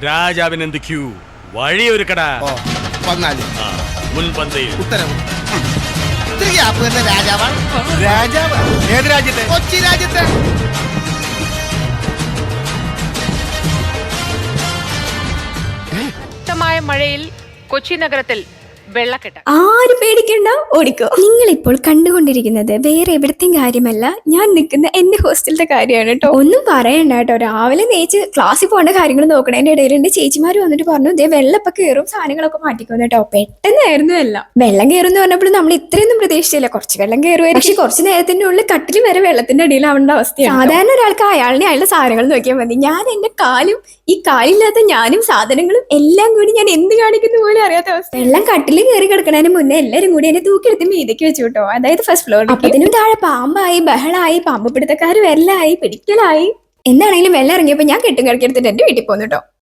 രാജാവിനെന്ത് Q വഴിയൊരുക്കടാ. വന്നാല് മുൻപന്തയിൽ ഉത്തരവ്. ഇത്തിരി ഗ്യാപ്പ് തന്നെ രാജാവാണ്. രാജാവ് ഏത് രാജ്യത്തെ? കൊച്ചി രാജ്യത്തെ. ശക്തമായ മഴയിൽ കൊച്ചി നഗരത്തിൽ വെള്ളക്കെട്ട്. ആരും പേടിക്കണ്ട, ഓടിക്കോ. നിങ്ങൾ ഇപ്പോൾ കണ്ടുകൊണ്ടിരിക്കുന്നത് വേറെ എവിടത്തെയും കാര്യമല്ല, ഞാൻ നിൽക്കുന്ന എന്റെ ഹോസ്റ്റലിന്റെ കാര്യമാണ് കേട്ടോ. ഒന്നും പറയണ്ട കേട്ടോ. രാവിലെ നേച്ച് ക്ലാസ്സിൽ പോകേണ്ട കാര്യങ്ങൾ നോക്കണം. എന്റെ ഇടയിൽ എന്റെ ചേച്ചിമാര് വന്നിട്ട് പറഞ്ഞു, ഇതേ വെള്ളപ്പൊക്കെ കയറും, സാധനങ്ങളൊക്കെ മാറ്റിക്കുന്നു കേട്ടോ. പെട്ടെന്നായിരുന്നു എല്ലാം. വെള്ളം കയറുമെന്ന് പറഞ്ഞപ്പോൾ നമ്മൾ ഇത്രയൊന്നും പ്രതീക്ഷിച്ചില്ല. കുറച്ച് വെള്ളം കയറുമായിരുന്നു, പക്ഷെ കുറച്ച് നേരത്തിന്റെ ഉള്ളിൽ കട്ടിൽ വരെ വെള്ളത്തിന്റെ അടിയിലാവേണ്ട അവസ്ഥയാണ്. സാധാരണ ഒരാൾക്ക് അയാളുടെ അയാളുടെ സാധനങ്ങൾ നോക്കിയാൽ മതി. ഞാൻ എന്റെ കാലും ഈ കാലില്ലാത്ത ഞാനും സാധനങ്ങളും എല്ലാം കൂടി ഞാൻ എന്ത് കാണിക്കുന്ന പോലും അറിയാത്ത അവസ്ഥ. വെള്ളം കട്ടിൽ കയറി കിടക്കണതിന് മുന്നേ എല്ലാരും കൂടി എന്നെ തൂക്കിയെടുത്ത് മീതയ്ക്ക് വെച്ചു കേട്ടോ. അതായത് ഫസ്റ്റ് ഫ്ലോർ. അപ്പത്തിനും താഴെ പാമ്പായി, ബഹളായി, പാമ്പ് പിടുത്തക്കാർ വരലായി, പിടിക്കലായി. എന്താണെങ്കിലും വെള്ളം ഇറങ്ങിയപ്പോ ഞാൻ കെട്ടും കിടക്കെടുത്തിട്ട് എന്റെ വീട്ടിൽ പോന്നു കേട്ടോ.